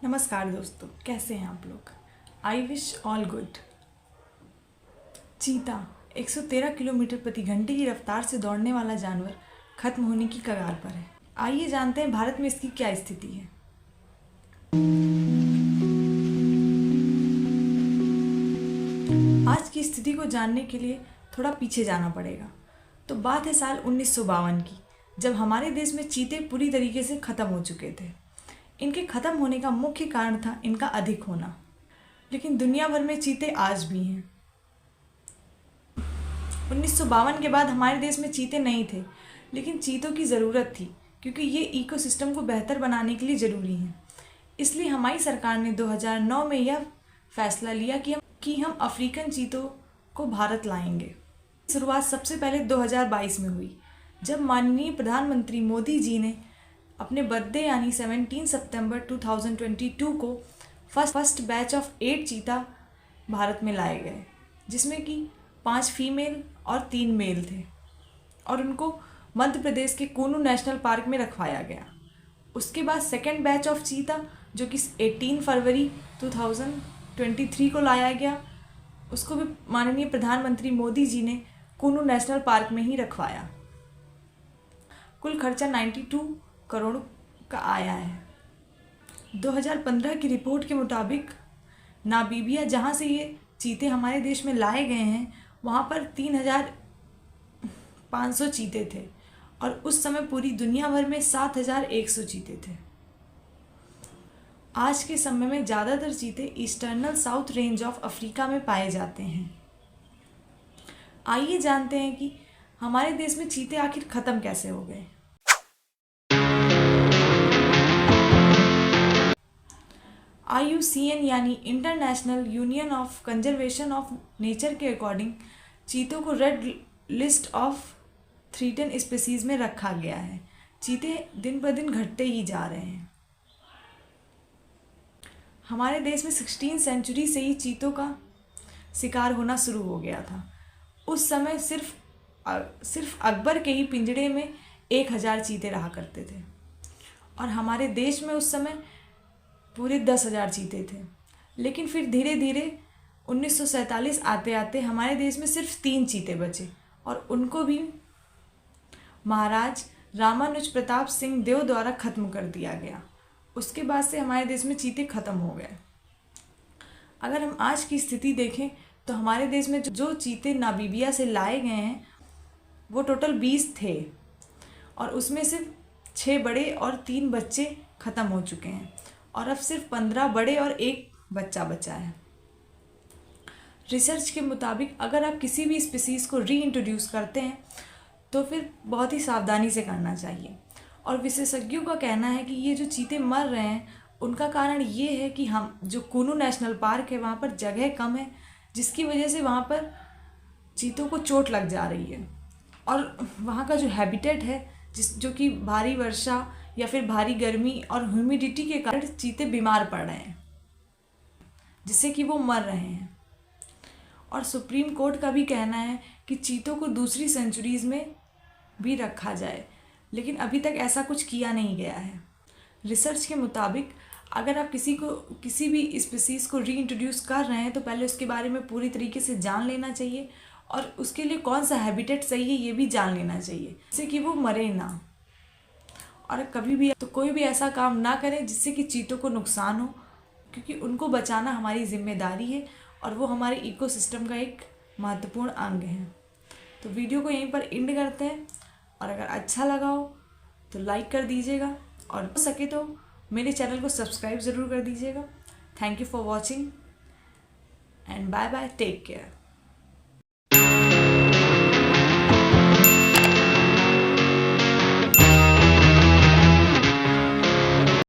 नमस्कार दोस्तों, कैसे हैं आप लोग। I wish all good. चीता 113 किलोमीटर प्रति घंटे की रफ्तार से दौड़ने वाला जानवर खत्म होने की कगार पर है। आइए जानते हैं भारत में इसकी क्या स्थिति है। आज की स्थिति को जानने के लिए थोड़ा पीछे जाना पड़ेगा। तो बात है साल 1952 की, जब हमारे देश में चीते पूरी तरीके से खत्म हो चुके थे। इनके खत्म होने का मुख्य कारण था इनका अधिक होना, लेकिन दुनिया भर में चीते आज भी हैं। 1952 के बाद हमारे देश में चीते नहीं थे, लेकिन चीतों की ज़रूरत थी क्योंकि ये इकोसिस्टम को बेहतर बनाने के लिए ज़रूरी हैं। इसलिए हमारी सरकार ने 2009 में यह फैसला लिया कि हम अफ्रीकन चीतों को भारत लाएंगे। शुरुआत सबसे पहले 2022 में हुई, जब माननीय प्रधानमंत्री मोदी जी ने अपने बर्थडे यानी 17 सितंबर 2022 को फर्स्ट बैच ऑफ 8 चीता भारत में लाए गए, जिसमें कि 5 फीमेल और 3 मेल थे, और उनको मध्य प्रदेश के कूनू नेशनल पार्क में रखवाया गया। उसके बाद सेकेंड बैच ऑफ चीता जो कि 18 फरवरी 2023 को लाया गया, उसको भी माननीय प्रधानमंत्री मोदी जी ने कूनू नेशनल पार्क में ही रखवाया। कुल खर्चा 92 करोड़ का आया है। 2015 की रिपोर्ट के मुताबिक नामीबिया, जहाँ से ये चीते हमारे देश में लाए गए हैं, वहाँ पर 3500 चीते थे, और उस समय पूरी दुनिया भर में 7100 चीते थे। आज के समय में ज़्यादातर चीते ईस्टर्नल साउथ रेंज ऑफ अफ्रीका में पाए जाते हैं। आइए जानते हैं कि हमारे देश में चीते आखिर ख़त्म कैसे हो गए। IUCN यानी international union of conservation of nature के अकॉर्डिंग चीतों को red list of threatened species में रखा गया है। चीते दिन ब दिन घटते ही जा रहे हैं। हमारे देश में 16वीं सेंचुरी से ही चीतों का शिकार होना शुरू हो गया था। उस समय सिर्फ अकबर के ही पिंजड़े में 1000 चीते रहा करते थे, और हमारे देश में उस समय पूरे 10,000 चीते थे। लेकिन फिर धीरे धीरे 1947 आते आते हमारे देश में सिर्फ 3 चीते बचे, और उनको भी महाराज रामानुज प्रताप सिंह देव द्वारा ख़त्म कर दिया गया। उसके बाद से हमारे देश में चीते ख़त्म हो गए। अगर हम आज की स्थिति देखें तो हमारे देश में जो चीते नामीबिया से लाए गए हैं वो टोटल 20 थे, और उसमें सिर्फ 6 बड़े और 3 बच्चे ख़त्म हो चुके हैं, और अब सिर्फ 15 बड़े और 1 बच्चा बचा है। रिसर्च के मुताबिक अगर आप किसी भी स्पीसीज़ को रीइंट्रोड्यूस करते हैं तो फिर बहुत ही सावधानी से करना चाहिए। और विशेषज्ञों का कहना है कि ये जो चीते मर रहे हैं उनका कारण ये है कि हम जो कूनू नेशनल पार्क है वहाँ पर जगह कम है, जिसकी वजह से वहाँ पर चीतों को चोट लग जा रही है, और वहाँ का जो हैबिटेट है जो कि भारी वर्षा या फिर भारी गर्मी और ह्यूमिडिटी के कारण चीते बीमार पड़ रहे हैं, जिससे कि वो मर रहे हैं। और सुप्रीम कोर्ट का भी कहना है कि चीतों को दूसरी सेंचुरीज़ में भी रखा जाए, लेकिन अभी तक ऐसा कुछ किया नहीं गया है। रिसर्च के मुताबिक अगर आप किसी भी स्पीसीज़ को रीइंट्रोड्यूस कर रहे हैं तो पहले उसके बारे में पूरी तरीके से जान लेना चाहिए, और उसके लिए कौन सा हैबिटेट सही है ये भी जान लेना चाहिए, जिससे कि वो मरे ना। और कभी भी तो कोई भी ऐसा काम ना करें जिससे कि चीतों को नुकसान हो, क्योंकि उनको बचाना हमारी जिम्मेदारी है और वो हमारे इकोसिस्टम का एक महत्वपूर्ण अंग है। तो वीडियो को यहीं पर एंड करते हैं, और अगर अच्छा लगा हो तो लाइक कर दीजिएगा, और हो सके तो मेरे चैनल को सब्सक्राइब ज़रूर कर दीजिएगा। Thank you for watching and bye bye, take care.